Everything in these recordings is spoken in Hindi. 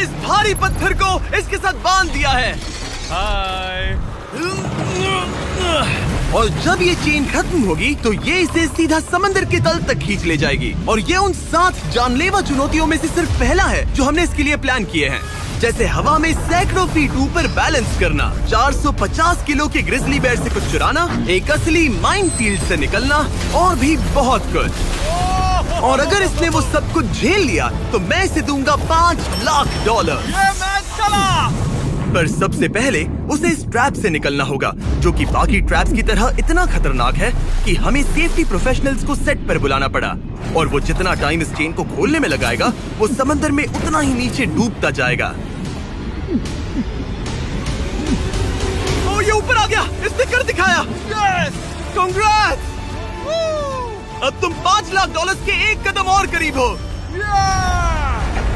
इस भारी पत्थर को इसके साथ बांध दिया है। हाय। और जब ये चेन खत्म होगी तो ये इसे सीधा समंदर के तल तक खींच ले जाएगी। और ये उन 7 जानलेवा चुनौतियों में से सिर्फ पहला है जो हमने इसके लिए प्लान किए हैं, जैसे हवा में सैकड़ों फीट ऊपर बैलेंस करना, 450 किलो के ग्रिजली बेयर से कुछ चुराना, एक असली माइनफील्ड से निकलना और भी बहुत कुछ। और अगर इसने वो सब कुछ झेल लिया तो मैं इसे दूंगा $5 लाख। ये मैच चला। पर सबसे पहले उसे इस ट्रैप से निकलना होगा, जो कि बाकी ट्रैप्स की तरह इतना खतरनाक है कि हमें सेफ्टी प्रोफेशनल्स को सेट पर बुलाना पड़ा। और वो जितना टाइम इस चेन को खोलने में लगाएगा, वो समंदर में उतना ही नीचे डूबता जाएगा। ओ, ये ऊपर आ गया, इसने कर दिखाया। Yes, congrats! अब तुम $5 लाख के एक कदम और करीब हो।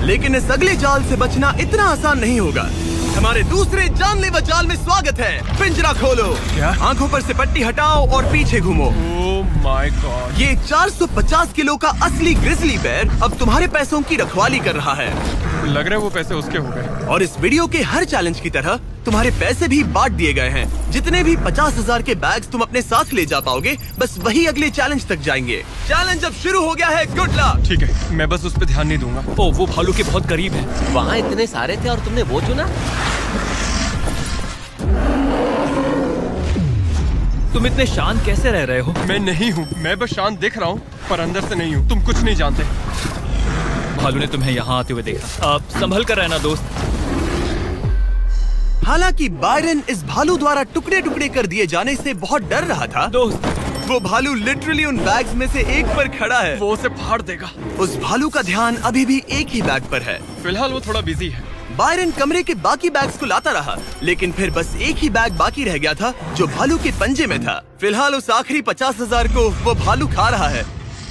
लेकिन इस अगले जाल से बचना इतना आसान नहीं होगा। हमारे दूसरे जानलेवा जाल में स्वागत है। पिंजरा खोलो। क्या? आंखों पर से पट्टी हटाओ और पीछे घूमो। Oh my God. ये 450 किलो का असली ग्रिजली बेयर अब तुम्हारे पैसों की रखवाली कर रहा है। लग रहा है वो पैसे उसके हो गए। और इस वीडियो के हर चैलेंज की तरह तुम्हारे पैसे भी बांट दिए गए हैं। जितने भी 50,000 के बैग्स तुम अपने साथ ले जा पाओगे, बस वही अगले चैलेंज तक जाएंगे। चैलेंज अब शुरू हो गया है। Good luck. ठीक है, मैं बस उस पे ध्यान नहीं दूंगा। ओ, वो भालू के बहुत करीब है। वहाँ इतने सारे थे और तुमने वो चुना। तुम इतने शांत कैसे रह रहे हो? मैं नहीं हूँ, मैं बस शांत दिख रहा हूँ, पर अंदर से नहीं हूँ। तुम कुछ नहीं जानते। भालू ने तुम्हें यहाँ आते हुए देखा। अब संभल कर रहना दोस्त। हालांकि बायरन इस भालू द्वारा टुकड़े टुकड़े कर दिए जाने से बहुत डर रहा था। दोस्त, वो भालू लिटरली उन बैग्स में से एक पर खड़ा है। वो उसे फाड़ देगा। उस भालू का ध्यान अभी भी एक ही बैग पर है। फिलहाल वो थोड़ा बिजी है। बायरन कमरे के बाकी बैग्स को लाता रहा, लेकिन फिर बस एक ही बैग बाकी रह गया था जो भालू के पंजे में था। फिलहाल उस आखिरी 50,000 को वो भालू खा रहा है।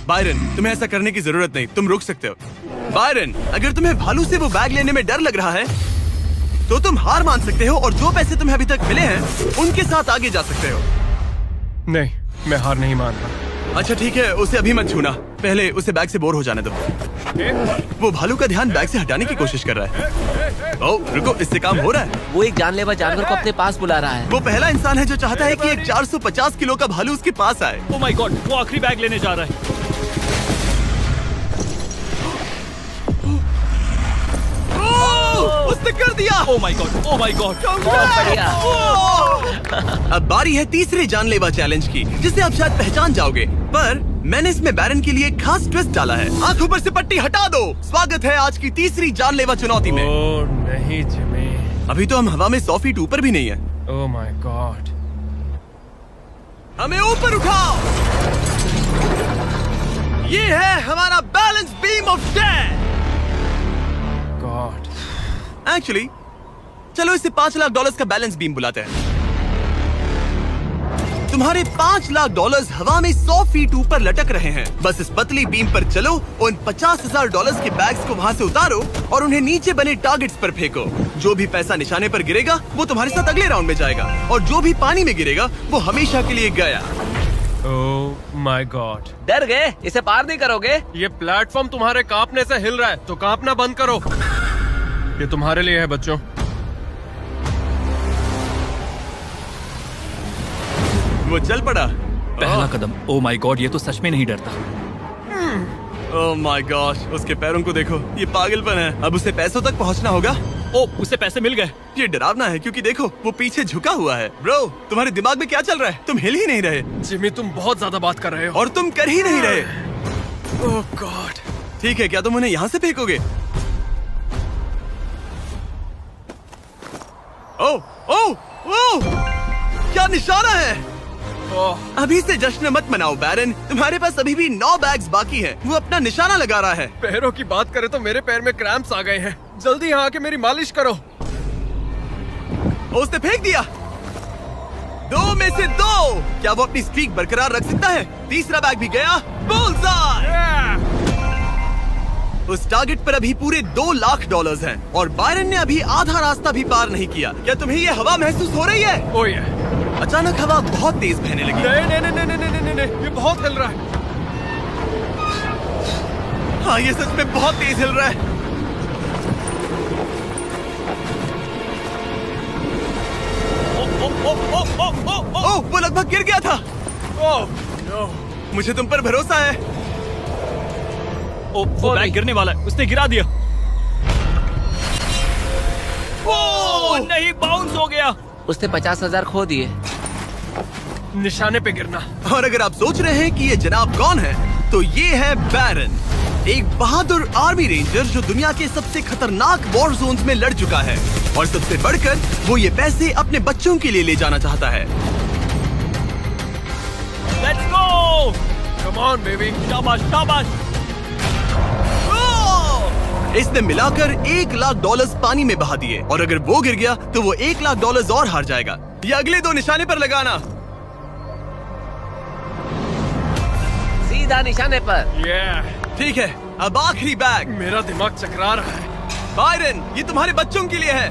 बायरन, तुम्हें ऐसा करने की जरूरत नहीं, तुम रुक सकते हो। बायरन, अगर तुम्हें भालू से वो बैग लेने में डर लग रहा है तो तुम हार मान सकते हो और जो पैसे तुम्हें अभी तक मिले हैं उनके साथ आगे जा सकते हो। नहीं, मैं हार नहीं मान रहा। अच्छा ठीक है, उसे अभी मत छूना, पहले उसे बैग से बोर हो जाने दो। वो भालू का ध्यान बैग से हटाने की कोशिश कर रहा है। ओह रुको, इससे काम हो रहा है। वो एक जानलेवा जानवर को अपने पास बुला रहा है। वो पहला इंसान है जो चाहता है कि एक 450 किलो का भालू उसके पास आए। ओ माय गॉड, वो आखिरी बैग लेने जा रहा है। उसने कर दिया। Oh my God, oh my God. बढ़िया। अब बारी है तीसरे जानलेवा चैलेंज की, जिसे आप शायद पहचान जाओगे, पर मैंने इसमें बैरन के लिए एक खास ट्विस्ट डाला है। आंखों पर से पट्टी हटा दो। स्वागत है आज की तीसरी जानलेवा चुनौती में। ओह नहीं जिमी। अभी तो हम हवा में 100 फीट ऊपर भी नहीं है। Oh my God. हमें ऊपर उठाओ। ये है हमारा balance beam of death. God. Actually चलो इसे $5 लाख का बैलेंस बीम बुलाते हैं। तुम्हारे $5 लाख हवा में 100 फीट ऊपर लटक रहे हैं। बस इस पतली बीम पर चलो, उन $50,000 के बैग्स को वहाँ से उतारो और उन्हें नीचे बने टारगेट्स पर फेंको। जो भी पैसा निशाने पर गिरेगा वो तुम्हारे साथ अगले राउंड में जाएगा, और जो भी पानी में गिरेगा वो हमेशा के लिए गया। Oh my God. डर गए? इसे पार नहीं करोगे? ये प्लेटफॉर्म तुम्हारे कांपने से हिल रहा है, तो कांपना बंद करो। ये तुम्हारे लिए है बच्चों। वो चल पड़ा। पहला कदम। ओ माय गॉड, ये तो सच में नहीं डरता। ओह माय गॉश, उसके पैरों को देखो, ये पागलपन है। अब उसे पैसों तक पहुंचना होगा। ओ, उसे पैसे मिल गए। ये डरावना है क्योंकि देखो वो पीछे झुका हुआ है। ब्रो, तुम्हारे दिमाग में क्या चल रहा है? तुम हिल ही नहीं रहे। जिमी, तुम बहुत ज्यादा बात कर रहे हो। और तुम कर ही नहीं रहे। ओह गॉड। ठीक है, क्या तुम उन्हें यहाँ से फेंकोगे? ओह ओह ओह, क्या निशाना है? अभी से जश्न मत मनाओ बैरन, तुम्हारे पास अभी भी 9 बैग्स बाकी हैं। वो अपना निशाना लगा रहा है। पैरों की बात करें तो मेरे पैर में क्रैम्प्स आ गए हैं। जल्दी यहाँ आके मेरी मालिश करो। उसने फेंक दिया। 2 में से 2। क्या वो अपनी स्ट्रीक बरकरार रख सकता है? तीसरा बैग भी गया। बुलसआई। उस टारगेट पर अभी पूरे $2 लाख हैं, और बायरन ने अभी आधा रास्ता भी पार नहीं किया। क्या तुम्हें ये हवा महसूस हो रही है? ओह ये। अचानक हवा बहुत तेज बहने लगी। नहीं नहीं नहीं नहीं नहीं नहीं नहीं, ये बहुत हिल रहा है। हाँ, ये सच में बहुत तेज हिल रहा है। ओह, वो लगभग गिर गया था। ओह, नो। मुझे तुम पर भरोसा है। ओ, वो बैग गिरने वाला है, उसने गिरा दिया। ओ, नहीं, बाउंस हो गया। उसने 50,000 खो दिए। निशाने पे गिरना। और अगर आप सोच रहे हैं कि ये जनाब कौन है, तो ये है बैरन, एक बहादुर आर्मी रेंजर जो दुनिया के सबसे खतरनाक वॉर जोन्स में लड़ चुका है। और सबसे बढ़कर वो ये पैसे अपने बच्चों के लिए ले जाना चाहता है। Let's go. Come on baby. शाबाश शाबाश। इसने मिलाकर $1,00,000 पानी में बहा दिए, और अगर वो गिर गया तो वो $1,00,000 और हार जाएगा। ये अगले 2 निशाने पर लगाना। सीधा निशाने पर। ठीक है, अब आखिरी बैग। मेरा दिमाग चकरा रहा है। बायरन, ये तुम्हारे बच्चों के लिए है।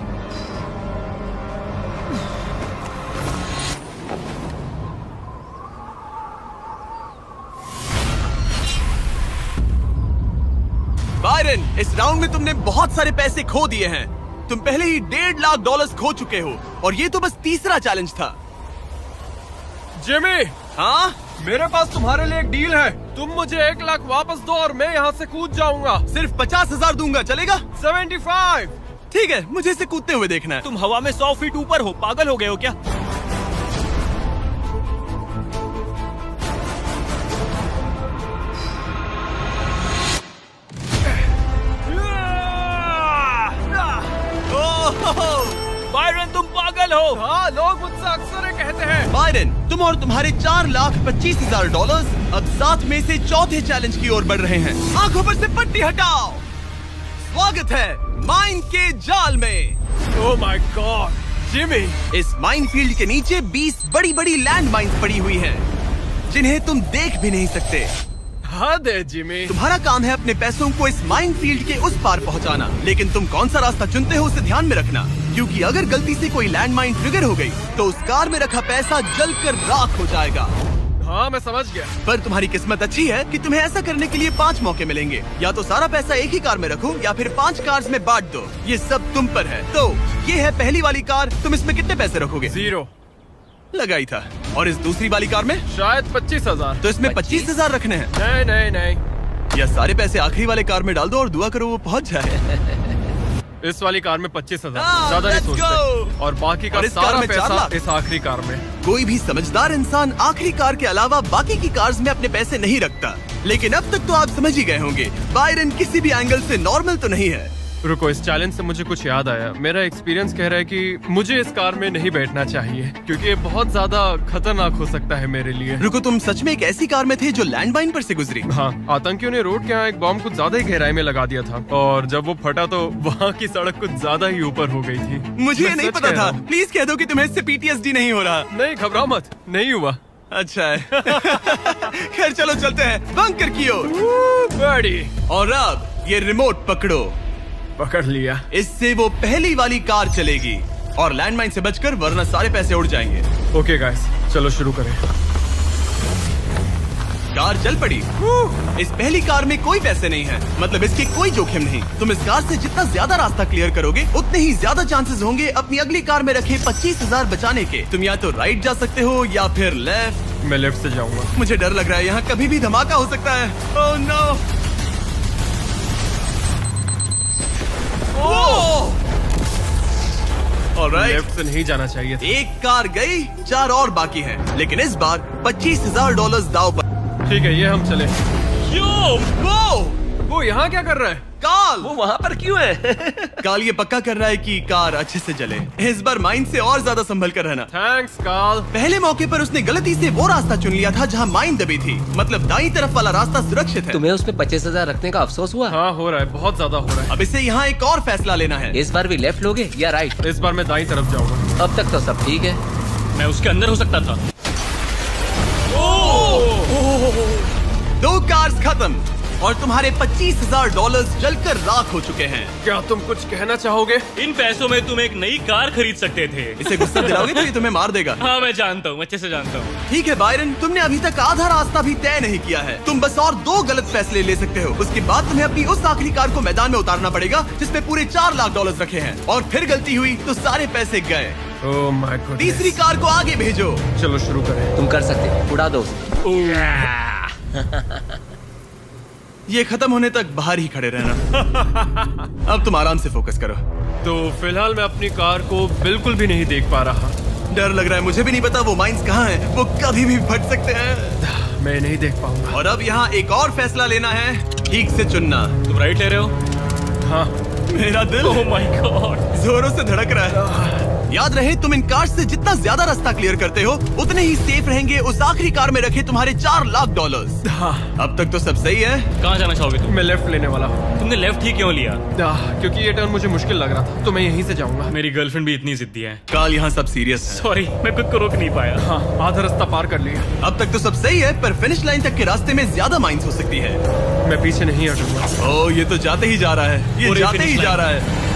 बायरन, इस राउंड में तुमने बहुत सारे पैसे खो दिए हैं। तुम पहले ही $1,50,000 खो चुके हो, और ये तो बस तीसरा चैलेंज था। जिमी, हाँ, मेरे पास तुम्हारे लिए एक डील है। तुम मुझे 1,00,000 वापस दो और मैं यहाँ से कूद जाऊंगा। सिर्फ 50,000 दूंगा, चलेगा? 75। ठीक है, मुझे इसे कूदते हुए देखना है। तुम हवा में 100 फीट ऊपर हो, पागल हो गए हो क्या? बायरन, तुम पागल हो। हाँ, लोग मुझसे अक्सर ये कहते हैं। बायरन, तुम और तुम्हारे $4,25,000 अब साथ में से चौथे चैलेंज की ओर बढ़ रहे हैं। आंखों पर से पट्टी हटाओ। स्वागत है माइन के जाल में। Oh my God, Jimmy. इस माइन फील्ड के नीचे 20 बड़ी बड़ी लैंड माइन्स पड़ी हुई हैं, जिन्हें तुम देख भी नहीं सकते। हद है जिमी। तुम्हारा काम है अपने पैसों को इस माइन फील्ड के उस पार पहुंचाना, लेकिन तुम कौन सा रास्ता चुनते हो उसे ध्यान में रखना, क्योंकि अगर गलती से कोई लैंड माइन ट्रिगर हो गई तो उस कार में रखा पैसा जलकर राख हो जाएगा। हाँ, मैं समझ गया। पर तुम्हारी किस्मत अच्छी है कि तुम्हें ऐसा करने के लिए 5 मौके मिलेंगे। या तो सारा पैसा एक ही कार में रखो, या फिर 5 कार्स में बांट दो। ये सब तुम पर है। तो ये है पहली वाली कार, तुम इसमें कितने पैसे रखोगे? 0 लगाई था। और इस दूसरी वाली कार में शायद 25,000। तो इसमें 25,000 रखने हैं। नहीं नहीं नहीं, या सारे पैसे आखिरी वाले कार में डाल दो और दुआ करो वो पहुंच जाए। इस वाली कार में 25,000, हाँ, ज्यादा नहीं let's सोचते। go। और बाकी का और इस कार सारा में 4 पैसा लाख। इस आखिरी कार में। कोई भी समझदार इंसान आखिरी कार के अलावा बाकी की कार्स में अपने पैसे नहीं रखता। लेकिन अब तक तो आप समझ ही गए होंगे, बायरन किसी भी एंगल से नॉर्मल तो नहीं है। रुको, इस चैलेंज से मुझे कुछ याद आया। मेरा एक्सपीरियंस कह रहा है कि मुझे इस कार में नहीं बैठना चाहिए, क्योंकि ये बहुत ज्यादा खतरनाक हो सकता है मेरे लिए। रुको, तुम सच में एक ऐसी कार में थे जो लैंड माइन पर से गुजरी? हाँ, आतंकियों ने रोड के यहाँ एक बॉम्ब कुछ ज्यादा ही गहराई में लगा दिया था, और जब वो फटा तो वहाँ की सड़क कुछ ज्यादा ही ऊपर हो गई थी। मुझे ये मैं नहीं सच पता कह रहा था। हूँ। प्लीज कह दो कि तुम्हें इससे PTSD नहीं हो रहा। नहीं, घबराओ मत, नहीं हुआ। अच्छा है। खैर चलो चलते हैं बंकर की ओर। बड़ी। और अब ये रिमोट पकड़ो। पकड़ लिया। इससे वो पहली वाली कार चलेगी और लैंडमाइन से बचकर, वरना सारे पैसे उड़ जाएंगे। ओके गाइस, चलो शुरू करें। कार चल पड़ी। इस पहली कार में कोई पैसे नहीं है, मतलब इसके कोई जोखिम नहीं। तुम इस कार से जितना ज्यादा रास्ता क्लियर करोगे, उतने ही ज्यादा चांसेस होंगे अपनी अगली कार में रखे 25,000 बचाने के। तुम या तो राइट जा सकते हो या फिर लेफ्ट। मैं लेफ्ट से जाऊंगा। मुझे डर लग रहा है, यहाँ कभी भी धमाका हो सकता है। Oh no. ऑलराइट, लेफ्ट से नहीं जाना चाहिए था। एक कार गई, 4 और बाकी हैं, लेकिन इस बार $25,000 दाव पर। ठीक है, ये हम चले। वो यहाँ क्या कर रहा है? काल, वो वहाँ पर क्यों है? काल ये पक्का कर रहा है कि कार अच्छे से जले। इस बार माइन से और ज्यादा संभल कर रहना। थैंक्स काल। पहले मौके पर उसने गलती से वो रास्ता चुन लिया था जहाँ माइन दबी थी, मतलब दाईं तरफ वाला रास्ता सुरक्षित है। तुम्हें उसमें 25,000 रखने का अफसोस हुआ? हाँ, हो रहा है, बहुत ज्यादा हो रहा है। अब इसे यहाँ एक और फैसला लेना है। इस बार भी लेफ्ट लोगे या राइट? इस बार मैं दाईं तरफ जाऊंगा। अब तक तो सब ठीक है। मैं उसके अंदर हो सकता था। 2 कार्स खत्म और तुम्हारे $25,000 जलकर राख हो चुके हैं। क्या तुम कुछ कहना चाहोगे? इन पैसों में तुम एक नई कार खरीद सकते थे। इसे गुस्सा दिलाओगे तो ये तुम्हें मार देगा। हाँ, मैं जानता हूँ, अच्छे से जानता हूँ। ठीक है बायरन, तुमने अभी तक आधा रास्ता भी तय नहीं किया है। तुम बस और 2 गलत फैसले ले सकते हो। उसके बाद तुम्हें अपनी उस आखिरी कार को मैदान में उतारना पड़ेगा जिसमें पूरे $4 लाख रखे हैं। और फिर गलती हुई तो सारे पैसे गए। Oh my God. तीसरी कार को आगे भेजो। चलो शुरू करें। तुम कर सकते हो, उड़ा दो उसे। ये खत्म होने तक बाहर ही खड़े रहना। अब तुम आराम से फोकस करो। तो फिलहाल मैं अपनी कार को बिल्कुल भी नहीं देख पा रहा। डर लग रहा है, मुझे भी नहीं पता वो माइंस कहाँ हैं। वो कभी भी फट सकते हैं। मैं नहीं देख पाऊंगा। और अब यहाँ एक और फैसला लेना है, ठीक से चुनना। तुम राइट ले रहे हो? हाँ। मेरा दिल ओह माय गॉड, जोरों से धड़क रहा है। याद रहे, तुम इन कार्स से जितना ज्यादा रास्ता क्लियर करते हो उतने ही सेफ रहेंगे उस आखिरी कार में रखे तुम्हारे $4 लाख। हाँ। अब तक तो सब सही है। कहाँ जाना चाहोगे तुम? मैं लेफ्ट लेने वाला हूँ। तुमने लेफ्ट ही क्यों लिया? क्योंकि ये टर्न मुझे मुश्किल लग रहा था, तो मैं यहीं से जाऊंगा। मेरी गर्लफ्रेंड भी इतनी जिद्दी है। काल, यहाँ सब सीरियस है। सॉरी, मैं खुद को रोक नहीं पाया। हाँ, आधा रास्ता पार कर लिया। अब तक तो सब सही है, पर फिनिश लाइन तक के रास्ते में ज्यादा माइंस हो सकती है। मैं पीछे नहीं हटूंगा। ओह, ये तो जाते ही जा रहा है। ये पूरे जाते ही finish जा line। रहा है।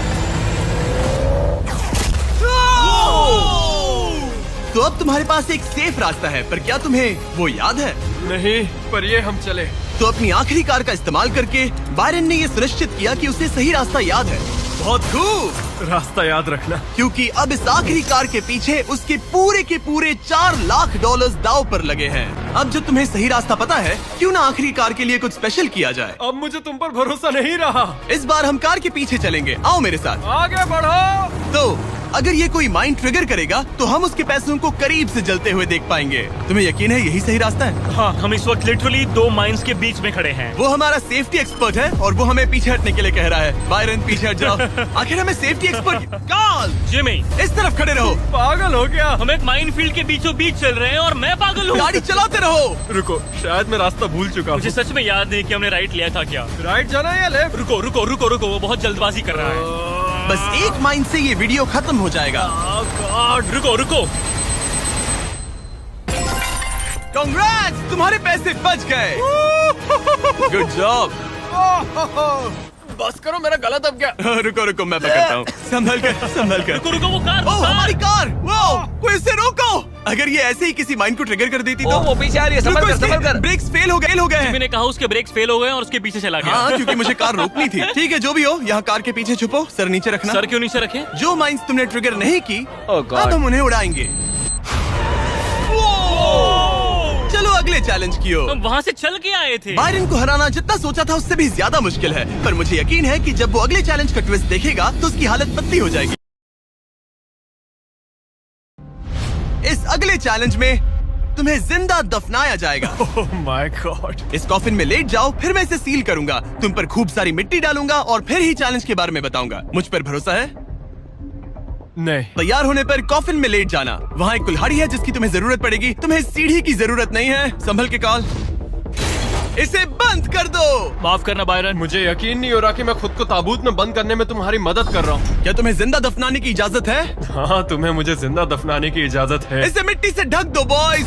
तो अब तुम्हारे पास एक सेफ रास्ता है, पर क्या तुम्हें वो याद है? नहीं, पर ये हम चले। तो अपनी आखिरी कार का इस्तेमाल करके बायरन ने ये सुनिश्चित किया कि उसे सही रास्ता याद है। बहुत खूब। रास्ता याद रखना। क्योंकि अब इस आखिरी कार के पीछे उसके पूरे के पूरे $4 लाख दांव पर लगे हैं। अब जब तुम्हें सही रास्ता पता है, क्यों ना आखिरी कार के लिए कुछ स्पेशल किया जाए। अब मुझे तुम पर भरोसा नहीं रहा। इस बार हम कार के पीछे चलेंगे, आओ मेरे साथ। आगे बढ़ो। तो अगर ये कोई माइंड ट्रिगर करेगा तो हम उसके पैसों को करीब से जलते हुए देख पाएंगे। तुम्हें यकीन है यही सही रास्ता है? हाँ, हम इस वक्त लिटरली 2 माइंस के बीच में खड़े हैं। वो हमारा सेफ्टी एक्सपर्ट है और वो हमें पीछे हटने के लिए कह रहा है। बायरन, पीछे हट जाओ। आखिर हमें सेफ्टी एक्सपर्ट काल, जिमी, इस तरफ खड़े रहो। पागल हो गया। हम एक माइनफील्ड के बीचों बीच चल रहे हैं और मैं पागल हूँ। गाड़ी चलाते रहो। रुको, शायद मैं रास्ता भूल चुका मुझे हूँ। सच में याद नहीं कि हमने राइट लिया था क्या। राइट जाना है या लेफ्ट? रुको रुको रुको रुको, वो बहुत जल्दबाजी कर रहा है। बस एक माइंड से ये वीडियो खत्म हो जाएगा। गॉड, रुको रुको। कांग्रेट्स, तुम्हारे पैसे बच गए। Good job. बस करो, मेरा गला दब गया। रुको रुको, मैं पकड़ता हूँ। संभल कर, संभल कर। रुको रुको, वो कार, ओह, हमारी कार। वो कोई इसे रोको। अगर ये ऐसे ही किसी माइंड को ट्रिगर कर देती तो। वो पीछे आ रही है, संभल रुको, कर, इसके संभल कर। ब्रेक्स फेल हो गए हैं। मैंने कहा उसके ब्रेक्स फेल हो गए और उसके पीछे चला गया। हाँ, क्योंकि मुझे कार रोकनी थी। ठीक है, जो भी हो, यहाँ कार के पीछे छुपो, सर नीचे रखना। सर क्यों नीचे रखे? जो माइंस तुमने ट्रिगर नहीं की, Oh God। अब हम उन्हें उड़ाएंगे। चलो अगले चैलेंज की ओर। हम वहाँ से चल के आए थे। बायरन को हराना जितना सोचा था उससे भी ज्यादा मुश्किल है, पर मुझे यकीन है कि जब वो अगले चैलेंज का ट्विस्ट देखेगा तो उसकी हालत पतली हो जाएगी। इस अगले चैलेंज में तुम्हें जिंदा दफनाया जाएगा। Oh my God. इस कॉफिन में लेट जाओ, फिर मैं इसे सील करूंगा, तुम पर खूब सारी मिट्टी डालूंगा और फिर ही चैलेंज के बारे में बताऊंगा। मुझ पर भरोसा है? नहीं। तैयार होने पर कॉफिन में लेट जाना। वहाँ एक कुल्हाड़ी है जिसकी तुम्हें जरूरत पड़ेगी। तुम्हें सीढ़ी की जरूरत नहीं है। संभल के कॉल, इसे बंद कर दो। माफ करना बायरन, मुझे यकीन नहीं हो रहा कि मैं खुद को ताबूत में बंद करने में तुम्हारी मदद कर रहा हूँ। क्या तुम्हें जिंदा दफनाने की इजाजत है? हाँ, तुम्हें मुझे जिंदा दफनाने की इजाजत है। इसे मिट्टी से ढक दो बॉयज।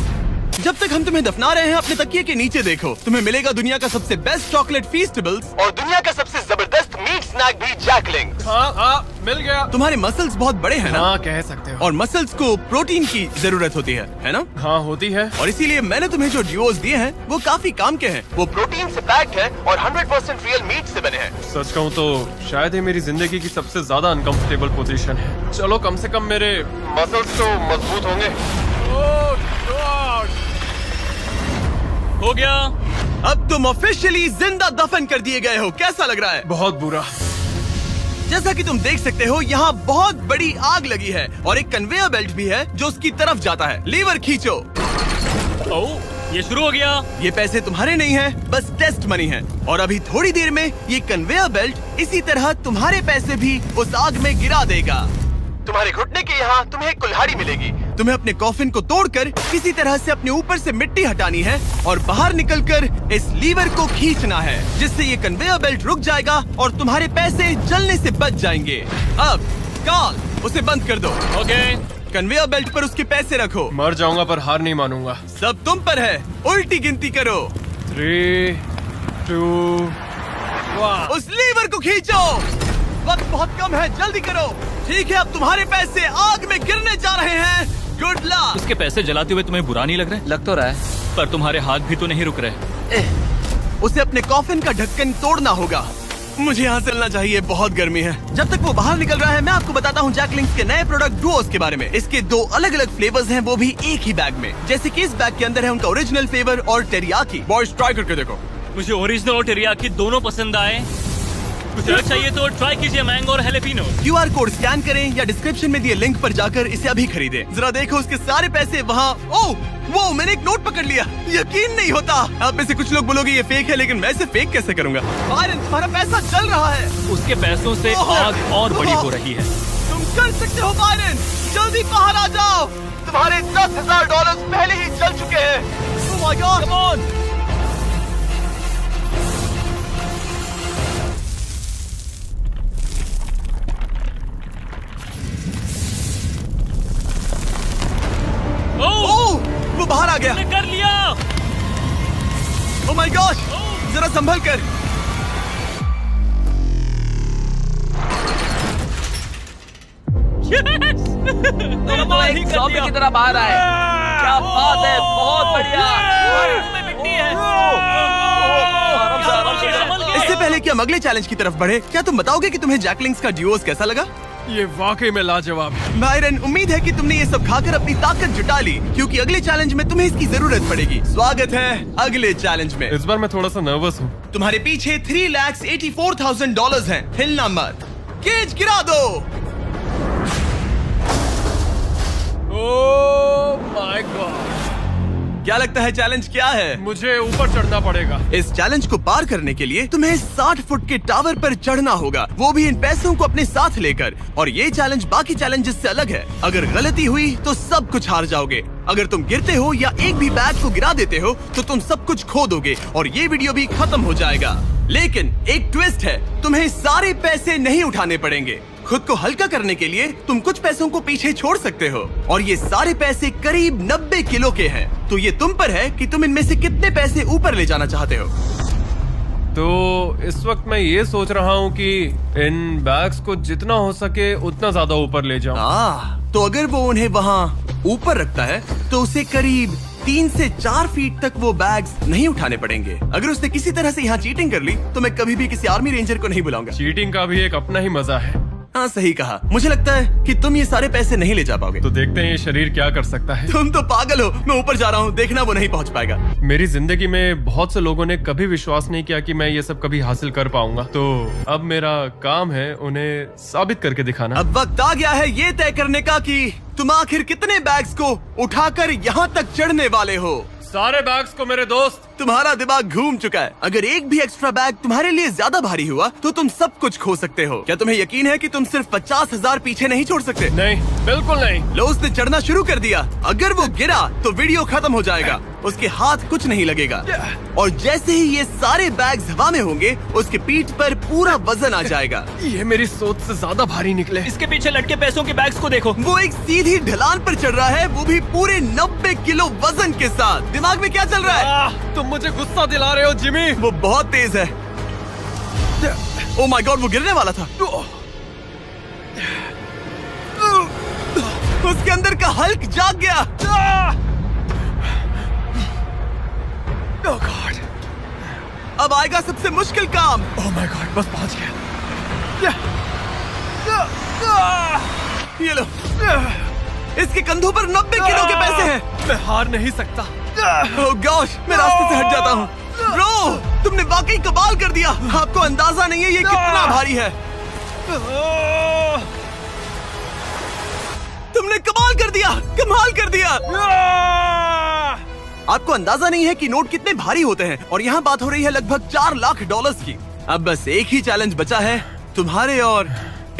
जब तक हम तुम्हें दफना रहे हैं, अपने तकिए के नीचे देखो। तुम्हें मिलेगा दुनिया का सबसे बेस्ट चॉकलेट फीस्टेबल्स और दुनिया का सबसे जबरदस्त मीट स्नैक भी, जैकलिंग। हाँ, मिल गया। तुम्हारे मसल्स बहुत बड़े हैं ना? हाँ, कह सकते हो। और मसल्स को प्रोटीन की जरूरत होती है ना? हाँ, होती है। और इसीलिए मैंने तुम्हें जो ड्यूओज दिए हैं वो काफी काम के हैं। वो प्रोटीन से पैक्ड है और 100% रियल मीट से बने हैं। सच कहूँ तो शायद ये मेरी जिंदगी की सबसे ज्यादा अनकंफर्टेबल पोजीशन है। चलो, कम से कम मेरे मसल्स तो मजबूत होंगे। ओह गॉड, हो गया। अब तुम ऑफिशियली जिंदा दफन कर दिए गए हो। कैसा लग रहा है? बहुत बुरा। जैसा कि तुम देख सकते हो, यहाँ बहुत बड़ी आग लगी है और एक कन्वेयर बेल्ट भी है जो उसकी तरफ जाता है। लीवर खींचो। ओह, ये शुरू हो गया। ये पैसे तुम्हारे नहीं हैं, बस टेस्ट मनी है। और अभी थोड़ी देर में ये कन्वेयर बेल्ट इसी तरह तुम्हारे पैसे भी उस आग में गिरा देगा। तुम्हारे घुटने के यहाँ तुम्हें एक कुल्हाड़ी मिलेगी। तुम्हें अपने कॉफिन को तोड़कर किसी तरह से अपने ऊपर से मिट्टी हटानी है और बाहर निकलकर इस लीवर को खींचना है, जिससे ये कन्वेयर बेल्ट रुक जाएगा और तुम्हारे पैसे जलने से बच जाएंगे। अब कॉल, उसे बंद कर दो। ओके। कन्वेयर बेल्ट पर उसके पैसे रखो। मर जाऊंगा पर हार नहीं मानूंगा। सब तुम पर है। उल्टी गिनती करो। 3, 2, 1। उस लीवर को खींचो। वक्त बहुत कम है, जल्दी करो। ठीक है, अब तुम्हारे पैसे आग में गिरने जा रहे हैं। Good luck. उसके पैसे जलाते हुए तुम्हें बुरा नहीं लग रहा है? लग तो रहा है। पर तुम्हारे हाथ भी तो नहीं रुक रहे। उसे अपने कॉफिन का ढक्कन तोड़ना होगा। मुझे यहाँ चलना चाहिए, बहुत गर्मी है। जब तक वो बाहर निकल रहा है मैं आपको बताता हूँ जैक लिंक्स के नए प्रोडक्ट डुओस के बारे में। इसके 2 अलग अलग फ्लेवर्स हैं, वो भी एक ही बैग में। जैसे कि इस बैग के अंदर है उनका ओरिजिनल फ्लेवर और टेरियाकी। बॉयज ट्राई करके देखो। मुझे ओरिजिनल और टेरियाकी दोनों पसंद आए। कुछ अलग चाहिए तो ट्राई कीजिए मैंगो और हैलेपिनो। QR कोड स्कैन करें या डिस्क्रिप्शन में दिए लिंक पर जाकर इसे अभी खरीदें। जरा देखो उसके सारे पैसे वहाँ। ओह वो मैंने एक नोट पकड़ लिया, यकीन नहीं होता। आप में से कुछ लोग बोलोगे ये फेक है, लेकिन मैं इसे फेक कैसे करूँगा? बायरन तुम्हारा पैसा चल रहा है। उसके पैसों से आग और बड़ी हो रही है। तुम कर सकते हो बायरन, जल्दी बाहर आ जाओ। तुम्हारे $10,000 पहले ही चल चुके हैं। Oh my God, come on! ओह, वो बाहर आ गया। कर लिया। Oh my gosh, जरा संभल कर। दोनों एक ज़ॉम्बी की तरह बाहर आए। क्या बात है, बहुत बढ़िया। मिट्टी है। इससे पहले कि हम अगले चैलेंज की तरफ बढ़े, क्या तुम बताओगे कि तुम्हें जैक लिंक्स का ड्यूओस कैसा लगा? ये वाकई में लाजवाब है। बायरन, उम्मीद है कि तुमने ये सब खाकर अपनी ताकत जुटा ली, क्योंकि अगले चैलेंज में तुम्हें इसकी जरूरत पड़ेगी। स्वागत है अगले चैलेंज में। इस बार मैं थोड़ा सा नर्वस हूँ। तुम्हारे पीछे $3,84,000 हैं। हिलना मत। केज गिरा दो। Oh my God. क्या लगता है चैलेंज क्या है? मुझे ऊपर चढ़ना पड़ेगा। इस चैलेंज को पार करने के लिए तुम्हें 60 फुट के टावर पर चढ़ना होगा, वो भी इन पैसों को अपने साथ लेकर। और ये चैलेंज बाकी चैलेंजेस से अलग है। अगर गलती हुई तो सब कुछ हार जाओगे। अगर तुम गिरते हो या एक भी बैग को गिरा देते हो तो तुम सब कुछ खो दोगे और ये वीडियो भी खत्म हो जाएगा। लेकिन एक ट्विस्ट है, तुम्हें सारे पैसे नहीं उठाने पड़ेंगे। खुद को हल्का करने के लिए तुम कुछ पैसों को पीछे छोड़ सकते हो और ये सारे पैसे करीब 90 किलो के हैं। तो ये तुम पर है कि तुम इनमें से कितने पैसे ऊपर ले जाना चाहते हो। तो इस वक्त मैं ये सोच रहा हूँ कि इन बैग्स को जितना हो सके उतना ज्यादा ऊपर ले जाऊँ। तो अगर वो उन्हें वहाँ ऊपर रखता है तो उसे करीब 3 से 4 फीट तक वो बैग्स नहीं उठाने पड़ेंगे। अगर उसने किसी तरह से यहाँ चीटिंग कर ली तो मैं कभी भी किसी आर्मी रेंजर को नहीं बुलाऊंगा। चीटिंग का भी एक अपना ही मजा है। हाँ सही कहा। मुझे लगता है कि तुम ये सारे पैसे नहीं ले जा पाओगे। तो देखते हैं ये शरीर क्या कर सकता है। तुम तो पागल हो। मैं ऊपर जा रहा हूँ, देखना वो नहीं पहुँच पाएगा। मेरी जिंदगी में बहुत से लोगों ने कभी विश्वास नहीं किया कि मैं ये सब कभी हासिल कर पाऊंगा। तो अब मेरा काम है उन्हें साबित करके दिखाना। अब वक्त आ गया है ये तय करने का कि तुम आखिर कितने बैग्स को उठाकर यहाँ तक चढ़ने वाले हो। सारे बैग्स को मेरे दोस्त। तुम्हारा दिमाग घूम चुका है। अगर एक भी एक्स्ट्रा बैग तुम्हारे लिए ज्यादा भारी हुआ तो तुम सब कुछ खो सकते हो। क्या तुम्हें यकीन है कि तुम सिर्फ 50,000 पीछे नहीं छोड़ सकते? नहीं, बिल्कुल नहीं। लो उसने चढ़ना शुरू कर दिया। अगर वो गिरा तो वीडियो खत्म हो जाएगा। उसके हाथ कुछ नहीं लगेगा और जैसे ही ये सारे बैग्स हवा में होंगे उसके पीठ पर पूरा वजन आ जाएगा। ये मेरी सोच से ज्यादा भारी निकले। इसके पीछे लटके पैसों के बैग्स को देखो। वो एक सीधी ढलान पर चढ़ रहा है, वो भी पूरे 90 किलो वजन के साथ। दिमाग में क्या चल रहा है? तुम मुझे गुस्सा दिला रहे हो जिमी। वो बहुत तेज है। ओह माय गॉड, वो गिरने वाला था। उसके अंदर का हल्क जाग गया। ओह गॉड, अब आएगा सबसे मुश्किल काम। ओह माय गॉड, बस पहुंच गया। ये लो, इसके कंधों पर 90 किलो के पैसे हैं। मैं हार नहीं सकता। ओह गॉश, मैं रास्ते से हट जाता हूँ। ब्रो, तुमने वाकई कमाल कर दिया। आपको अंदाजा नहीं है ये कितना भारी है। तुमने कमाल कर दिया, कमाल कर दिया। आपको अंदाजा नहीं है कि नोट कितने भारी होते हैं और यहाँ बात हो रही है लगभग $4 लाख की। अब बस एक ही चैलेंज बचा है, तुम्हारे और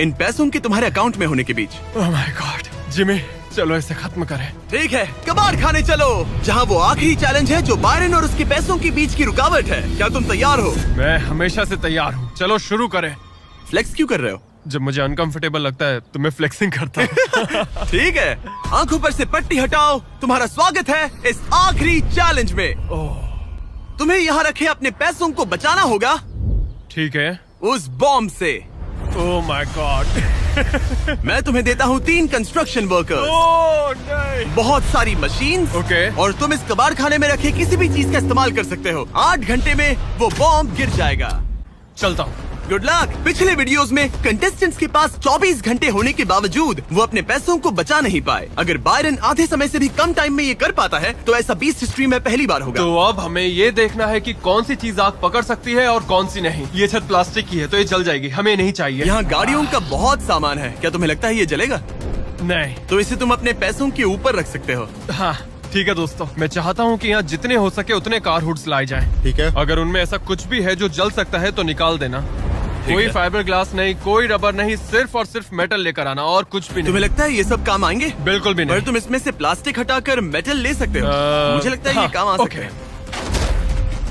इन पैसों के तुम्हारे अकाउंट में होने के बीच। ओह माय गॉड, जिमी चलो इसे खत्म करें। ठीक है, कबाड़ खाने चलो, जहाँ वो आखिरी चैलेंज है जो बायरन और उसके पैसों के बीच की रुकावट है। क्या तुम तैयार हो? मैं हमेशा से तैयार हूँ। चलो शुरू करें। फ्लेक्स क्यों कर रहे हो? जब मुझे अनकंफर्टेबल लगता है तो मैं फ्लेक्सिंग करता हूँ। ठीक है, आंखों पर से पट्टी हटाओ। तुम्हारा स्वागत है इस आखिरी चैलेंज में। तुम्हें यहाँ रखे अपने पैसों को बचाना होगा। ठीक है। उस बॉम्ब से। Oh my God. मैं तुम्हें देता हूँ 3 कंस्ट्रक्शन वर्कर्स, ओह नहीं। बहुत सारी मशीन्स, ओके। और तुम इस कबाड़ खाने में रखे किसी भी चीज का इस्तेमाल कर सकते हो। 8 घंटे में वो बॉम्ब गिर जाएगा। चलता हूँ। Good luck. पिछले वीडियोस में कंटेस्टेंट्स के पास 24 घंटे होने के बावजूद वो अपने पैसों को बचा नहीं पाए। अगर बायरन आधे समय से भी कम टाइम में ये कर पाता है तो ऐसा बीस्ट हिस्ट्री में पहली बार होगा। तो अब हमें ये देखना है कि कौन सी चीज आग पकड़ सकती है और कौन सी नहीं। ये छत प्लास्टिक की है तो ये जल जाएगी, हमें नहीं चाहिए। यहाँ गाड़ियों का बहुत सामान है, क्या तुम्हें लगता है ये जलेगा? नहीं। तो इसे तुम अपने पैसों के ऊपर रख सकते हो। हाँ ठीक है दोस्तों, मैं चाहता हूँ कि यहाँ जितने हो सके उतने कार हुड्स लाए जाएं। ठीक है। अगर उनमें ऐसा कुछ भी है जो जल सकता है तो निकाल देना। कोई है। फाइबर ग्लास नहीं, कोई रबर नहीं, सिर्फ और सिर्फ मेटल लेकर आना और कुछ भी नहीं। तुम्हें लगता है ये सब काम आएंगे? बिल्कुल भी पर नहीं। तुम इसमें से प्लास्टिक हटाकर मेटल ले सकते हो। मुझे लगता है ये हाँ, काम आ सकता ओके। है।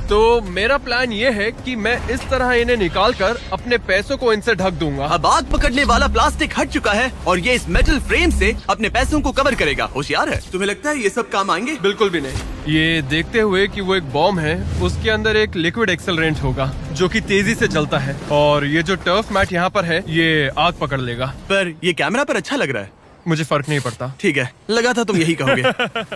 तो मेरा प्लान ये है कि मैं इस तरह इन्हें निकाल कर अपने पैसों को इनसे ढक दूंगा। अब आग पकड़ने वाला प्लास्टिक हट चुका है और ये इस मेटल फ्रेम से अपने पैसों को कवर करेगा। होशियार है। तुम्हें लगता है ये सब काम आएंगे? बिल्कुल भी नहीं। ये देखते हुए कि वो एक बॉम्ब है, उसके अंदर एक लिक्विड एक्सेलरेंट होगा जो कि तेजी से जलता है, और ये जो टर्फ मैट यहाँ पर है ये आग पकड़ लेगा। पर ये कैमरा पर अच्छा लग रहा है। मुझे फर्क नहीं पड़ता। ठीक है, लगा था तुम यही कहोगे।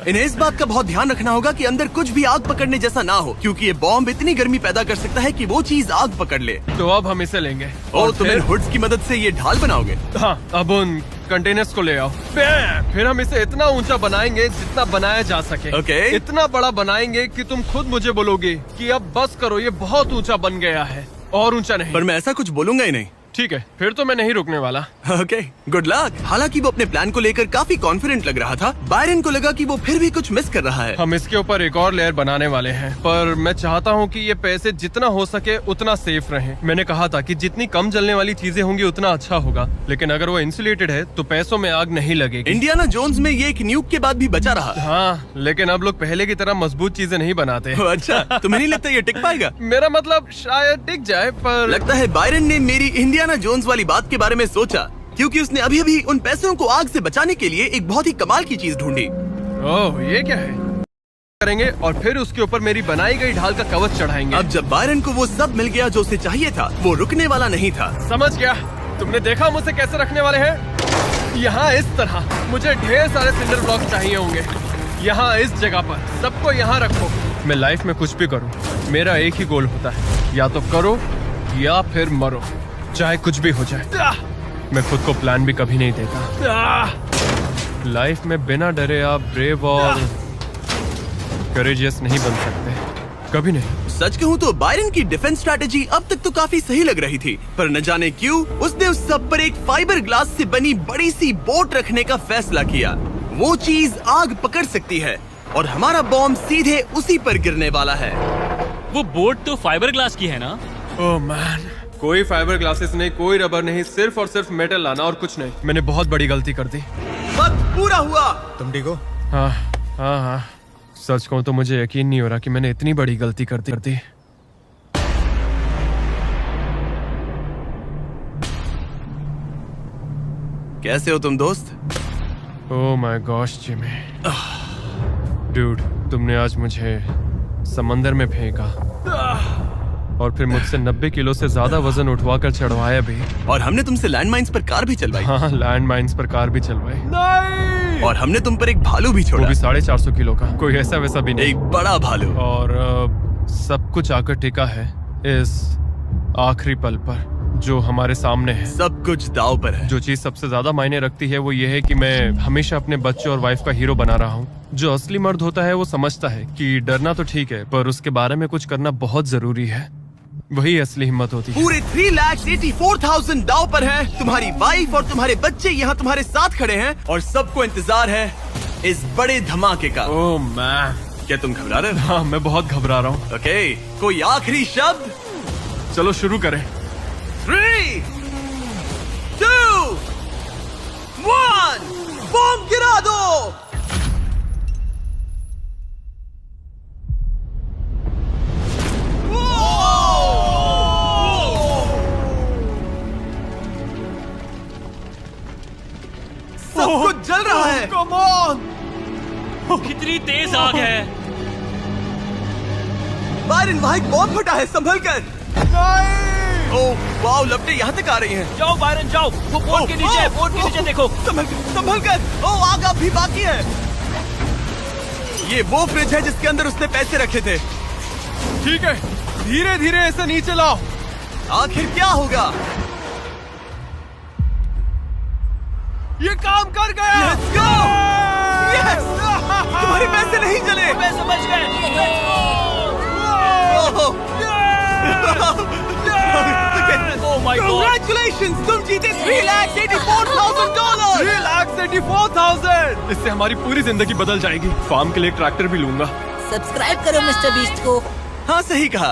इन्हें इस बात का बहुत ध्यान रखना होगा कि अंदर कुछ भी आग पकड़ने जैसा ना हो, क्योंकि ये बॉम्ब इतनी गर्मी पैदा कर सकता है कि वो चीज आग पकड़ ले। तो अब हम इसे लेंगे और तुम इन फिर हुड्स की मदद से ये ढाल बनाओगे। हाँ, अब उन कंटेनर्स को ले आओ। फिर हम इसे इतना ऊंचा बनाएंगे जितना बनाया जा सके। ओके। इतना बड़ा बनाएंगे कि तुम खुद मुझे बोलोगे कि अब बस करो, ये बहुत ऊंचा बन गया है, और ऊंचा नहीं। पर मैं ऐसा कुछ बोलूंगा ही नहीं। ठीक है, फिर तो मैं नहीं रुकने वाला। Okay, good luck. हालांकि वो अपने प्लान को लेकर काफी कॉन्फिडेंट लग रहा था, बायरन को लगा कि वो फिर भी कुछ मिस कर रहा है। हम इसके ऊपर एक और लेयर बनाने वाले हैं, पर मैं चाहता हूँ कि ये पैसे जितना हो सके उतना सेफ रहें। मैंने कहा था कि जितनी कम जलने वाली चीजें होंगी उतना अच्छा होगा, लेकिन अगर वो इंसुलेटेड है तो पैसों में आग नहीं लगेगी। इंडियाना जोन्स में ये एक न्यूक के बाद भी बचा रहा। हाँ, लेकिन अब लोग पहले की तरह मजबूत चीजें नहीं बनाते। अच्छा, तुम्हें नहीं लगता ये टिक पाएगा? मेरा मतलब शायद टिक जाए, पर लगता है बायरन ने मेरी इंडियाना जोन्स वाली बात के बारे में सोचा, क्योंकि उसने अभी अभी उन पैसों को आग से बचाने के लिए एक बहुत ही कमाल की चीज ढूंढी। ओह, ये क्या है? करेंगे और फिर उसके ऊपर मेरी बनाई गई ढाल का कवच चढ़ाएंगे। अब जब बायरन को वो सब मिल गया जो उसे चाहिए था, वो रुकने वाला नहीं था। समझ गया। तुमने देखा मुझसे कैसे रखने वाले हैं? यहाँ इस तरह मुझे ढेर सारे सिंडर ब्लॉक चाहिए होंगे। यहाँ इस जगह पर सबको यहाँ रखो। मैं लाइफ में कुछ भी करूँ, मेरा एक ही गोल होता है, या तो करो या फिर मरो, चाहे कुछ भी हो जाए। मैं खुद को प्लान भी कभी नहीं देता। लाइफ में बिना डरे आप ब्रेव और करेजियस नहीं बन सकते, कभी नहीं। सच कहूँ तो बायरन की डिफेंस स्ट्रैटेजी अब तक तो काफी सही लग रही थी, पर न जाने क्यों उसने उस सब पर एक फाइबर ग्लास से बनी बड़ी सी बोट रखने का फैसला किया। वो चीज आग पकड़ सकती है और हमारा बॉम्ब सीधे उसी पर गिरने वाला है। वो बोट तो फाइबर ग्लास की है ना? ओह मैन, कोई फाइबर ग्लासेस नहीं, कोई रबर नहीं, सिर्फ और सिर्फ मेटल लाना और कुछ नहीं। मैंने बहुत बड़ी गलती कर दी। वक्त पूरा हुआ। तुम ठीक हो? हाँ हाँ हाँ, सच कहूँ तो मुझे यकीन नहीं हो रहा कि मैंने इतनी बड़ी गलती कर दी। कैसे हो तुम दोस्त? Oh my gosh Jimmy, dude, तुमने आज मुझे समंदर में फेंका और फिर मुझसे 90 किलो से ज्यादा वजन उठवाकर चढ़वाया भी। और हमने तुमसे लैंडमाइंस पर कार भी चलवाई। हाँ, लैंड माइन्स पर कार भी चलवाई। नहीं! और हमने तुम पर एक भालू भी वो छोड़ा। भी 450 किलो का, कोई ऐसा वैसा भी नहीं। एक बड़ा भालू। और सब कुछ आकर टिका है इस आखिरी पल पर जो हमारे सामने है। सब कुछ दाव पर है। जो चीज सबसे ज्यादा मायने रखती है वो ये है कि मैं हमेशा अपने बच्चे और वाइफ का हीरो बना रहा हूँ। जो असली मर्द होता है वो समझता है कि डरना तो ठीक है, पर उसके बारे में कुछ करना बहुत जरूरी है। वही असली हिम्मत होती है। पूरे 3,84,000 दाव पर है। तुम्हारी वाइफ और तुम्हारे बच्चे यहाँ तुम्हारे साथ खड़े हैं और सबको इंतजार है इस बड़े धमाके का। ओह मैन, क्या तुम घबरा रहे हो? हाँ, मैं बहुत घबरा रहा हूँ। ओके, कोई आखिरी शब्द? चलो शुरू करें। 3, 2, 1, बॉम्ब गिरा दो। सब कुछ जल रहा है। Come on! कितनी तेज आग है। बायरन, वहाँ एक बॉम्ब फटा है, संभल कर। ओह वाओ, लपटें यहाँ तक आ रही हैं। जाओ बायरन जाओ, वो बोट के नीचे है, बोट के नीचे देखो। संभल कर। ओह, आग अब भी बाकी है। ये वो फ्रिज है जिसके अंदर उसने पैसे रखे थे। ठीक है, धीरे धीरे इसे नीचे लाओ। आखिर क्या होगा? ये काम कर गया। Let's go! Yes! तुम्हारे पैसे नहीं चले। मैं समझ गए। Oh my God! Congratulations! तुम जीते $3,84,000। $3,84,000। इससे हमारी पूरी जिंदगी बदल जाएगी। फार्म के लिए ट्रैक्टर भी लूंगा। सब्सक्राइब करो मिस्टर बीस्ट को। हाँ, सही कहा।